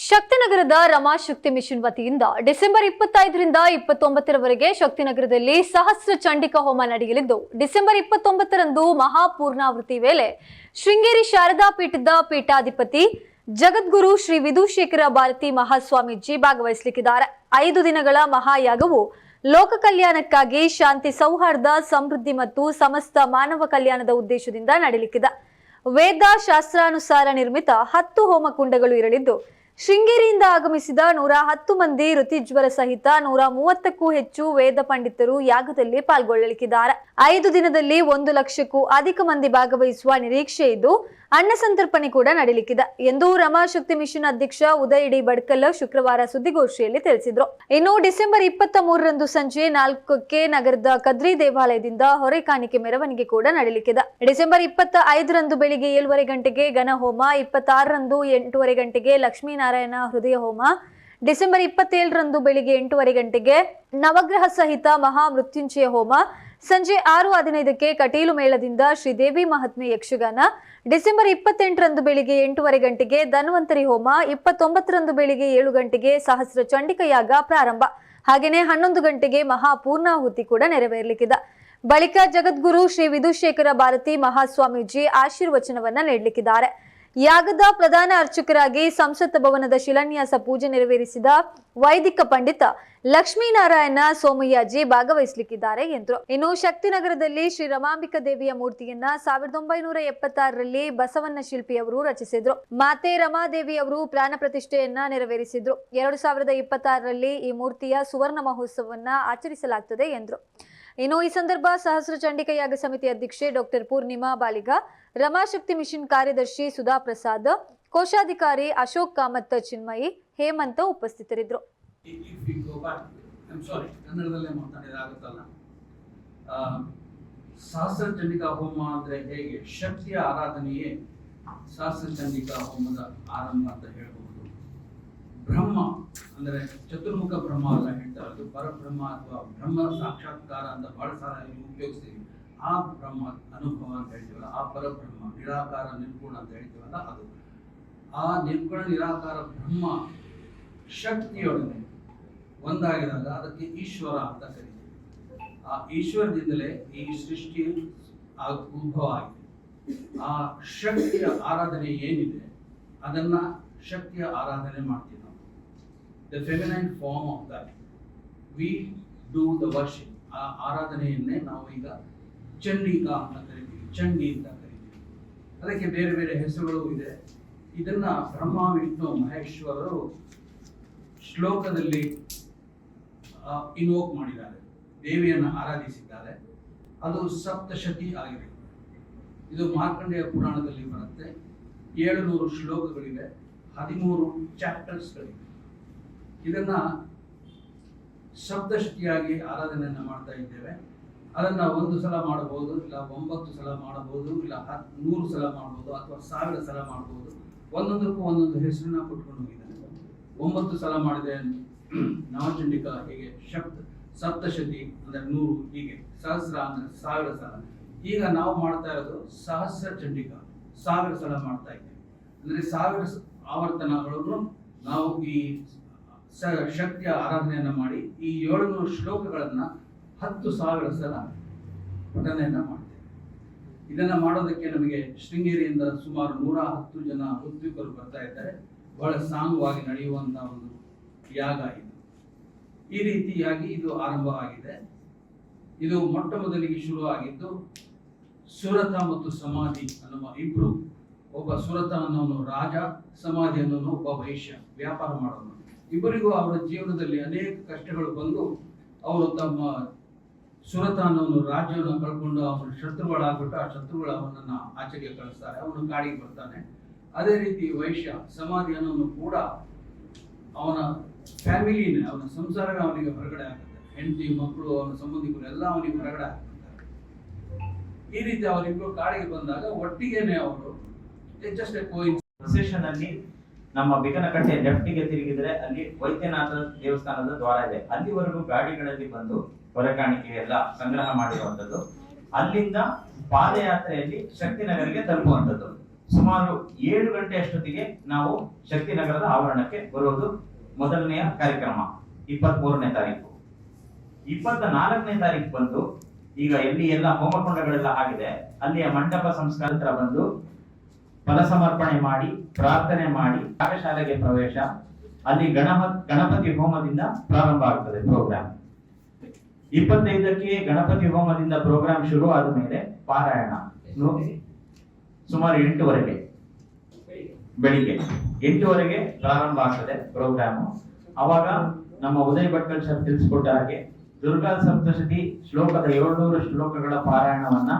ಶಕ್ತಿನಗರದ ರಮಾಶಕ್ತಿ mission ವತಿಯಿಂದ December 25ರಿಂದ 29ರವರೆಗೆ ಶಕ್ತಿನಗರದಲ್ಲಿ ಸಹಸ್ರ ಚಂಡಿಕಾ ಹೋಮ ನಡೆಯಲಿದ್ದು ಡಿಸೆಂಬರ್ 29ರಂದು ಮಹಾಪೂರ್ಣಾವೃತಿ ವೇಳೆ ಶೃಂಗೇರಿ ಶಾರದಾ ಪೀಠದ ಪೀಠಾಧಿಪತಿ ಜಗದ್ಗುರು ಶ್ರೀ ವಿಧುಶೇಖರ ಭಾರತಿ ಮಹಾಸ್ವಾಮೀಜಿ ಭಾಗವಹಿಸಲಿದ್ದಾರೆ। 5 ದಿನಗಳ ಮಹಾಯಾಗವು ಲೋಕ ಕಲ್ಯಾಣಕ್ಕಾಗಿ ಶಾಂತಿ, ಸೌಹಾರ್ದ, ಸಮೃದ್ಧಿ ಮತ್ತು ಸಮಸ್ತ ಮಾನವ ಕಲ್ಯಾಣದ ಉದ್ದೇಶದಿಂದ ನಡೆಯಲಿದೆ। ವೇದ ಶಾಸ್ತ್ರಾನುಸಾರ ನಿರ್ಮಿತ 10 ಹೋಮಕುಂಡಗಳು ಇರಲಿದ್ದು ಶೃಂಗೇರಿಯಿಂದ ಆಗಮಿಸಿದ 110 ಮಂದಿ ಋತುಜ್ವರ ಸಹಿತ 130ಕ್ಕೂ ಹೆಚ್ಚು ವೇದ ಪಂಡಿತರು ಯಾಗದಲ್ಲಿ ಪಾಲ್ಗೊಳ್ಳಲಿದ್ದಾರೆ। 5 ದಿನದಲ್ಲಿ 1 ಲಕ್ಷಕ್ಕೂ ಅಧಿಕ ಮಂದಿ ಭಾಗವಹಿಸುವ ನಿರೀಕ್ಷೆ ಇದ್ದು ಅನ್ನ ಸಂತರ್ಪಣೆ ಕೂಡ ನಡೆಯಲಿದೆ ಎಂದು ರಮಾಶಕ್ತಿ ಮಿಷನ್ ಅಧ್ಯಕ್ಷ ಉದಯ್ ಡಿ ಬಡ್ಕಲ್ ಶುಕ್ರವಾರ ಸುದ್ದಿಗೋಷ್ಠಿಯಲ್ಲಿ ತಿಳಿಸಿದರು। ಇನ್ನು ಡಿಸೆಂಬರ್ 23ರಂದು ಸಂಜೆ 4ಕ್ಕೆ ನಗರದ ಕದ್ರಿ ದೇವಾಲಯದಿಂದ ಹೊರೆ ಕಾಣಿಕೆ ಮೆರವಣಿಗೆ ಕೂಡ ನಡೆಯಲಿದೆ। ಡಿಸೆಂಬರ್ 25ರಂದು ಬೆಳಿಗ್ಗೆ 7:30 ಗಂಟೆಗೆ ಘನ ಹೋಮ, 26ರಂದು 8:30 ಗಂಟೆಗೆ ಲಕ್ಷ್ಮೀನಾರಾಯಣ ಹೃದಯ ಹೋಮ, ಡಿಸೆಂಬರ್ 27ರಂದು ಬೆಳಿಗ್ಗೆ 8:30 ಗಂಟೆಗೆ ನವಗ್ರಹ ಸಹಿತ ಮಹಾ ಮೃತ್ಯುಂಜಯ ಹೋಮ, ಸಂಜೆ 6:15ಕ್ಕೆ ಕಟೀಲು ಮೇಳದಿಂದ ಶ್ರೀದೇವಿ ಮಹಾತ್ಮೆ ಯಕ್ಷಗಾನ, ಡಿಸೆಂಬರ್ 28ರಂದು ಬೆಳಿಗ್ಗೆ 8:30 ಗಂಟೆಗೆ ಧನ್ವಂತರಿ ಹೋಮ, 29ರಂದು ಬೆಳಿಗ್ಗೆ 7 ಗಂಟೆಗೆ ಸಹಸ್ರ ಚಂಡಿಕಾ ಯಾಗ ಪ್ರಾರಂಭ, ಹಾಗೆಯೇ 11 ಗಂಟೆಗೆ ಮಹಾಪೂರ್ಣಾಹುತಿ ಕೂಡ ನೆರವೇರಲಿದೆ। ಬಳಿಕ ಜಗದ್ಗುರು ಶ್ರೀ ವಿಧುಶೇಖರ ಭಾರತಿ ಮಹಾಸ್ವಾಮೀಜಿ ಆಶೀರ್ವಚನವನ್ನ ನೀಡಲಿದ್ದಾರೆ। ಯಾಗದ ಪ್ರಧಾನ ಅರ್ಚಕರಾಗಿ ಸಂಸತ್ ಭವನದ ಶಿಲಾನ್ಯಾಸ ಪೂಜೆ ನೆರವೇರಿಸಿದ ವೈದಿಕ ಪಂಡಿತ ಲಕ್ಷ್ಮೀನಾರಾಯಣ ಸೋಮಯ್ಯಜಿ ಭಾಗವಹಿಸಲಿದ್ದಾರೆ ಎಂದರು। ಇನ್ನು ಶಕ್ತಿನಗರದಲ್ಲಿ ಶ್ರೀ ರಮಾಂಬಿಕಾ ದೇವಿಯ ಮೂರ್ತಿಯನ್ನ 1976ರಲ್ಲಿ ಬಸವಣ್ಣ ಶಿಲ್ಪಿಯವರು ರಚಿಸಿದ್ರು। ಮಾತೆ ರಮಾದೇವಿಯವರು ಪ್ರಾಣ ಪ್ರತಿಷ್ಠೆಯನ್ನ ನೆರವೇರಿಸಿದ್ರು। 2026ರಲ್ಲಿ ಈ ಮೂರ್ತಿಯ ಸುವರ್ಣ ಮಹೋತ್ಸವವನ್ನ ಆಚರಿಸಲಾಗುತ್ತದೆ ಎಂದರು। ಇನ್ನು ಈ ಸಂದರ್ಭ ಸಹಸ್ರ ಚಂಡಿಕಾ ಯಾಗ ಸಮಿತಿ ಅಧ್ಯಕ್ಷೆ ಡಾಕ್ಟರ್ ಪೂರ್ಣಿಮಾ ಬಾಲಿಗ, ರಮಾಶಕ್ತಿ ಮಿಷನ್ ಕಾರ್ಯದರ್ಶಿ ಸುಧಾ ಪ್ರಸಾದ್, ಕೋಶಾಧಿಕಾರಿ ಅಶೋಕ್ ಕಾಮತ್, ಚಿನ್ಮಯಿ, ಹೇಮಂತ ಉಪಸ್ಥಿತರಿದ್ದರು। ಕನ್ನಡದಲ್ಲೇ ಮಾತಾಡಿದಾಗುತ್ತಲ್ಲ, ಸಹಸ್ರ ಚಂಡಿಕಾ ಹೋಮ ಅಂದ್ರೆ ಹೇಗೆ ಶಕ್ತಿಯ ಆರಾಧನೆಯೇ ಸಹಸ್ರ ಚಂಡಿಕಾ ಹೋಮದ ಆರಂಭ ಅಂತ ಹೇಳ್ಬಹುದು। ಬ್ರಹ್ಮ ಅಂದ್ರೆ ಚತುರ್ಮುಖ ಬ್ರಹ್ಮ ಅಲ್ಲ ಹೇಳ್ತಾರೆ, ಅದು ಪರಬ್ರಹ್ಮ ಅಥವಾ ಬ್ರಹ್ಮ ಸಾಕ್ಷಾತ್ಕಾರ ಅಂತ ಬಹಳ ಸಾರ ಉಪಯೋಗಿಸ್ತೀವಿ। ಆ ಬ್ರಹ್ಮ ಅನುಭವ ಅಂತ ಹೇಳ್ತೀವಲ್ಲ, ಆ ಪರಬ್ರಹ್ಮ ನಿರಾಕಾರ ನಿರ್ಗುಣ ಅಂತ ಹೇಳ್ತೀವಲ್ಲ, ಅದು ಆ ನಿರ್ಗುಣ ನಿರಾಕಾರ ಬ್ರಹ್ಮ ಶಕ್ತಿಯೊಡನೆ ಒಂದಾಗಿದಾಗ ಅದಕ್ಕೆ ಈಶ್ವರ ಅಂತ ಕರೀತೀವಿ। ಆ ಈಶ್ವರದಿಂದಲೇ ಈ ಸೃಷ್ಟಿ ಉದ್ಭವ ಆಗಿದೆ। ಆ ಶಕ್ತಿಯ ಆರಾಧನೆ ಏನಿದೆ ಅದನ್ನ ಶಕ್ತಿಯ ಆರಾಧನೆ ಮಾಡ್ತೀವಿ ನಾವು। The feminine form of that we do the worship. ಆ ಆರಾಧನೆಯನ್ನೇ ನಾವು ಈಗ ಚಂಡಿಕಾ ಅಂತ ಕರಿತೀವಿ, ಚಂಡಿ ಅಂತ ಕರಿತೀವಿ। ಅದಕ್ಕೆ ಬೇರೆ ಬೇರೆ ಹೆಸರುಗಳು ಇದೆ। ಇದನ್ನ ಬ್ರಹ್ಮ, ವಿಷ್ಣು, ಮಹೇಶ್ವರರು ಶ್ಲೋಕದಲ್ಲಿ ಇನ್ವೋಕ್ ಮಾಡಿದ್ದಾರೆ, ದೇವಿಯನ್ನು ಆರಾಧಿಸಿದ್ದಾರೆ। ಅದು ಸಪ್ತಶತಿ ಆಗಿದೆ। ಇದು ಮಾರ್ಕಂಡೇಯ ಪುರಾಣದಲ್ಲಿ ಬರುತ್ತೆ। 700 ಶ್ಲೋಕಗಳಿವೆ, 13 ಚಾಪ್ಟರ್ಸ್ಗಳಿವೆ। ಇದನ್ನ ಸಪ್ತಶತಿಯಾಗಿ ಆರಾಧನೆಯನ್ನ ಮಾಡ್ತಾ ಇದ್ದೇವೆ। ಅದನ್ನ 1 ಸಲ ಮಾಡಬಹುದು, ಇಲ್ಲ 9 ಸಲ ಮಾಡಬಹುದು, ಇಲ್ಲ 100 ಸಲ ಮಾಡಬಹುದು, ಅಥವಾ 1000 ಸಲ ಮಾಡಬಹುದು। ಒಂದೊಂದಕ್ಕೂ ಒಂದೊಂದು ಹೆಸರನ್ನ ಕೊಟ್ಕೊಂಡು ಹೋಗಿದ್ದಾನೆ। 9 ಸಲ ಮಾಡಿದೆ ನವಚಂಡಿಕಾ, ಹೀಗೆ ಸಪ್ತಶತಿ ಅಂದ್ರೆ 100, ಹೀಗೆ ಸಹಸ್ರ ಅಂದ್ರೆ 1000 ಸಲ। ಈಗ ನಾವು ಮಾಡ್ತಾ ಇರೋದು ಸಹಸ್ರ ಚಂಡಿಕಾ, 1000 ಸಲ ಮಾಡ್ತಾ ಇದ್ದೇವೆ। ಅಂದ್ರೆ 1000 ಆವರ್ತನಗಳನ್ನು ನಾವು ಈ ಶಕ್ತಿಯ ಆರಾಧನೆಯನ್ನ ಮಾಡಿ ಈ 700 ಶ್ಲೋಕಗಳನ್ನ 10,000 ಸಲ ಪಠನೆಯನ್ನ ಮಾಡ್ತೇವೆ। ಇದನ್ನ ಮಾಡೋದಕ್ಕೆ ನಮಗೆ ಶೃಂಗೇರಿಯಿಂದ ಸುಮಾರು 110 ಜನ ಋತ್ವಿಕರು ಬರ್ತಾ ಇದ್ದಾರೆ। ಬಹಳ ಸಾಂಗವಾಗಿ ನಡೆಯುವಂತಹ ಒಂದು ಯಾಗ ಇದು। ಈ ರೀತಿಯಾಗಿ ಇದು ಆರಂಭವಾಗಿದೆ। ಇದು ಮೊಟ್ಟ ಮೊದಲಿಗೆ ಶುರು ಆಗಿದ್ದು ಸುರತ ಮತ್ತು ಸಮಾಧಿ ಅನ್ನುವ ಇಬ್ರು, ಒಬ್ಬ ಸುರತ ಅನ್ನೋನು ರಾಜ, ಸಮಾಧಿ ಅನ್ನೋನು ಒಬ್ಬ ವೈಶ್ಯ, ವ್ಯಾಪಾರ ಮಾಡೋನು। ಇಬ್ಬರಿಗೂ ಅವರ ಜೀವನದಲ್ಲಿ ಅನೇಕ ಕಷ್ಟಗಳು ಬಂದು ಅವರು ತಮ್ಮ ಸುರತ ಅನ್ನೋನು ರಾಜ್ಯವನ್ನು ಕಳ್ಕೊಂಡು ಅವನ ಶತ್ರುಗಳಾಗ್ಬಿಟ್ಟು ಆ ಶತ್ರುಗಳು ಅವನನ್ನ ಆಚೆಗೆ ಕಳಿಸ್ತಾರೆ, ಅವನು ಕಾಡಿಗೆ ಬರ್ತಾನೆ। ಅದೇ ರೀತಿ ವೈಶ್ಯ ಸಮಾಧಿ ಅನ್ನೋನು ಕೂಡ ಅವನ ಫ್ಯಾಮಿಲಿನೇ, ಅವನ ಸಂಸಾರವೇ ಅವನಿಗೆ ಹೊರಗಡೆ ಆಗುತ್ತೆ, ಹೆಂಡತಿ ಮಕ್ಕಳು ಅವನ ಸಂಬಂಧಿಕರು ಎಲ್ಲ ಅವನಿಗೆ ಹೊರಗಡೆ ಆಗ್ಬಿಡ್ತಾರೆ। ಈ ರೀತಿ ಅವರಿಬ್ಬರು ಕಾಡಿಗೆ ಬಂದಾಗ ಒಟ್ಟಿಗೆನೆ ಅವರು ಪ್ರೊಸೆಷನ್ ಅಲ್ಲಿ ನಮ್ಮ ಬಿಕನಕಟ್ಟೆ ಲೆಫ್ಟಿಗೆ ತಿರುಗಿದ್ರೆ ಅಲ್ಲಿ ವೈದ್ಯನಾಥ ದೇವಸ್ಥಾನದ ದ್ವಾರ ಇದೆ, ಅಲ್ಲಿವರೆಗೂ ಗಾಡಿಗಳಲ್ಲಿ ಬಂದು ಹೊರಕಾಣಿಕೆ ಎಲ್ಲ ಸಂಗ್ರಹ ಮಾಡಿರುವಂತದ್ದು, ಅಲ್ಲಿಂದ ಪಾದಯಾತ್ರೆಯಲ್ಲಿ ಶಕ್ತಿನಗರಿಗೆ ತಲುಪುವಂಥದ್ದು। ಸುಮಾರು 7 ಗಂಟೆ ಅಷ್ಟೊತ್ತಿಗೆ ನಾವು ಶಕ್ತಿನಗರದ ಆವರಣಕ್ಕೆ ಬರೋದು ಮೊದಲನೆಯ ಕಾರ್ಯಕ್ರಮ 23ನೇ ತಾರೀಕು. 24ನೇ ತಾರೀಕು ಬಂದು ಈಗ ಎಲ್ಲಿ ಎಲ್ಲ ಹೋಮಕುಂಡಗಳೆಲ್ಲ ಆಗಿದೆ ಅಲ್ಲಿಯ ಮಂಟಪ ಸಂಸ್ಕಾರ ಹತ್ರ ಬಂದು ಫಲ ಸಮರ್ಪಣೆ ಮಾಡಿ ಪ್ರಾರ್ಥನೆ ಮಾಡಿ ಯಾಗಶಾಲೆಗೆ ಪ್ರವೇಶ, ಅಲ್ಲಿ ಗಣಪತಿ ಹೋಮದಿಂದ ಪ್ರಾರಂಭ ಆಗ್ತದೆ ಪ್ರೋಗ್ರಾಮ್. 25ಕ್ಕೆ ಗಣಪತಿ ಹೋಮದಿಂದ ಪ್ರೋಗ್ರಾಮ್ ಶುರು ಆದ ಮೇಲೆ ಪಾರಾಯಣ ಸುಮಾರು 8ವರೆಗೆ ಬೆಳಿಗ್ಗೆ 8ವರೆಗೆ ಪ್ರಾರಂಭ ಆಗ್ತದೆ ಪ್ರೋಗ್ರಾಮ್. ಅವಾಗ ನಮ್ಮ ಉದಯ್ ಭಟ್ಕಲ್ ಸರ್ ತಿಳಿಸ್ಕೊಟ್ಟ ಹಾಗೆ ದುರ್ಗಾ ಸಪ್ತಶತಿ ಶ್ಲೋಕದ 700 ಶ್ಲೋಕಗಳ ಪಾರಾಯಣವನ್ನ